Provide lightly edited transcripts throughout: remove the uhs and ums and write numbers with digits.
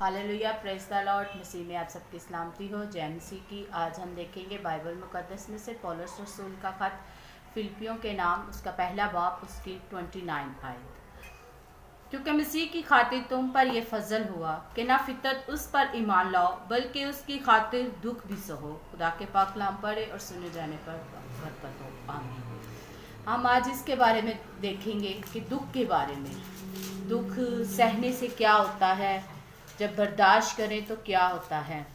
Hallelujah, praise the lord. मसीह में आप सबकी सलामती हो। जय मसीह की। आज हम देखेंगे बाइबल मुक़द्दस में से पौलुस रसूल का ख़त फिलिपियों के नाम, उसका पहला बाब, उसकी 29 आयत। क्योंकि मसीह की खातिर तुम पर यह फजल हुआ कि ना फितरत उस पर ईमान लाओ, बल्कि उसकी खातिर दुख भी सहो। खुदा के पाक कलाम पढ़े और सुने जाने पर बरकत हो। आमीन। हम आज इसके बारे में देखेंगे कि दुख के बारे में, दुख सहने से क्या होता है, जब बर्दाश्त करें तो क्या होता है।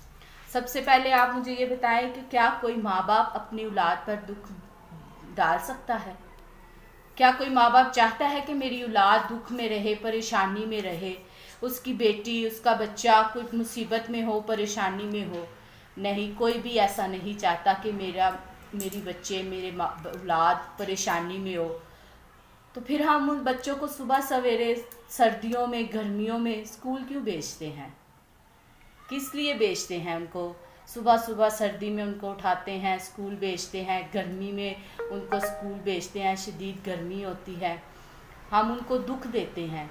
सबसे पहले आप मुझे ये बताएं कि क्या कोई माँ बाप अपनी औलाद पर दुख डाल सकता है? क्या कोई माँ बाप चाहता है कि मेरी औलाद दुख में रहे, परेशानी में रहे, उसकी बेटी, उसका बच्चा कुछ मुसीबत में हो, परेशानी में हो? नहीं, कोई भी ऐसा नहीं चाहता कि मेरी बच्चे, मेरे औलाद परेशानी में हो। तो फिर हम उन बच्चों को सुबह सवेरे सर्दियों में, गर्मियों में स्कूल क्यों भेजते हैं? किस लिए भेजते हैं उनको? सुबह सुबह सर्दी में उनको उठाते हैं, स्कूल भेजते हैं, गर्मी में उनको स्कूल भेजते हैं, शदीद गर्मी होती है। हम उनको दुख देते हैं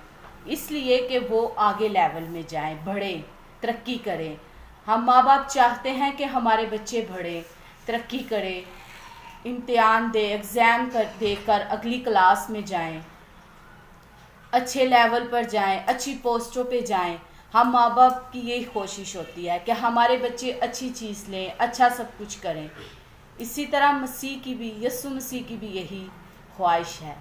इसलिए कि वो आगे लेवल में जाएं, बढ़ें, तरक्की करें। हम माँ बाप चाहते हैं कि हमारे बच्चे बढ़ें, तरक्की करें, इम्तिहान दे, एग्ज़ाम देकर अगली क्लास में जाएं, अच्छे लेवल पर जाएं, अच्छी पोस्टों पे जाएं। हम माँ बाप की यही कोशिश होती है कि हमारे बच्चे अच्छी चीज़ लें, अच्छा सब कुछ करें। इसी तरह मसीह की भी, यीशु मसीह की भी यही ख्वाहिश है।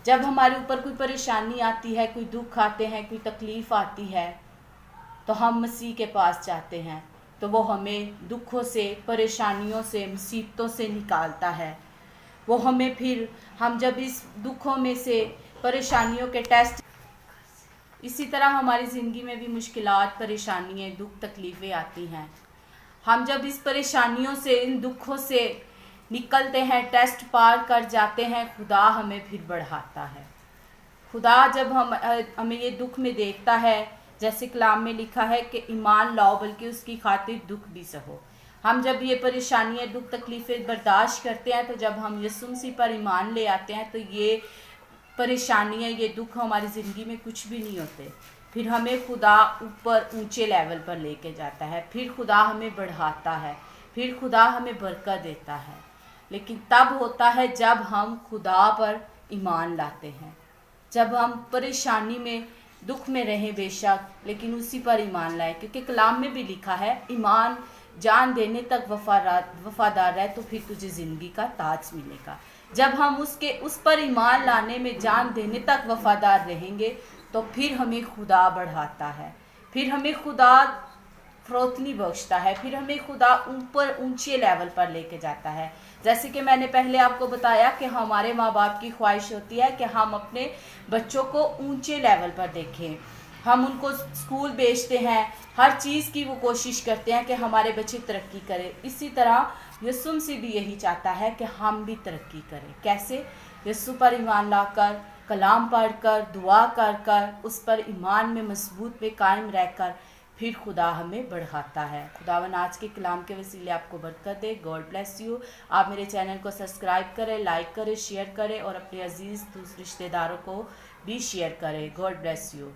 जब हमारे ऊपर कोई परेशानी आती है, कोई दुख आते हैं, कोई तकलीफ़ आती है, तो हम मसीह के पास जाते हैं, तो वो हमें दुखों से, परेशानियों से, मुसीबतों से निकालता है। वो हमें फिर, हम जब इस दुखों में से, परेशानियों के टेस्ट, इसी तरह हमारी ज़िंदगी में भी मुश्किलात, परेशानियाँ, दुख, तकलीफ़ें आती हैं। हम जब इस परेशानियों से, इन दुखों से निकलते हैं, टेस्ट पार कर जाते हैं, खुदा हमें फिर बढ़ाता है। खुदा जब हमें ये दुख में देखता है, जैसे कलाम में लिखा है कि ईमान लाओ, बल्कि उसकी खातिर दुख भी सहो। हम जब ये परेशानियाँ, दुख, तकलीफ़ें बर्दाश्त करते हैं, तो जब हम यीशु मसीह पर ईमान ले आते हैं, तो ये परेशानियाँ, ये दुख हमारी ज़िंदगी में कुछ भी नहीं होते। फिर हमें खुदा ऊपर, ऊंचे लेवल पर लेके जाता है, फिर खुदा हमें बढ़ाता है, फिर खुदा हमें बरकत देता है। लेकिन तब होता है जब हम खुदा पर ईमान लाते हैं, जब हम परेशानी में, दुख में रहें बेशक, लेकिन उसी पर ईमान लाए। क्योंकि कलाम में भी लिखा है, ईमान जान देने तक वफादार रहे तो फिर तुझे ज़िंदगी का ताज मिलेगा। जब हम उस पर ईमान लाने में, जान देने तक वफादार रहेंगे, तो फिर हमें खुदा बढ़ाता है, फिर हमें खुदा फरोतनी बख्शता है, फिर हमें खुदा ऊपर, ऊंचे लेवल पर लेके जाता है। जैसे कि मैंने पहले आपको बताया कि हमारे माँ बाप की ख्वाहिश होती है कि हम अपने बच्चों को ऊंचे लेवल पर देखें। हम उनको स्कूल भेजते हैं, हर चीज़ की वो कोशिश करते हैं कि हमारे बच्चे तरक्की करें। इसी तरह यीशु मसीह भी यही चाहता है कि हम भी तरक्की करें। कैसे? यीशु पर ईमान लाकर, कलाम पढ़कर, दुआ कर कर, उस पर ईमान में मजबूत में कायम रहकर, फिर खुदा हमें बढ़ाता है। खुदावन आज के कलाम के वसीले आपको बरकत दे। God bless you. आप मेरे चैनल को सब्सक्राइब करें, लाइक करें, शेयर करें और अपने अजीज़ रिश्तेदारों को भी शेयर करें। God bless you.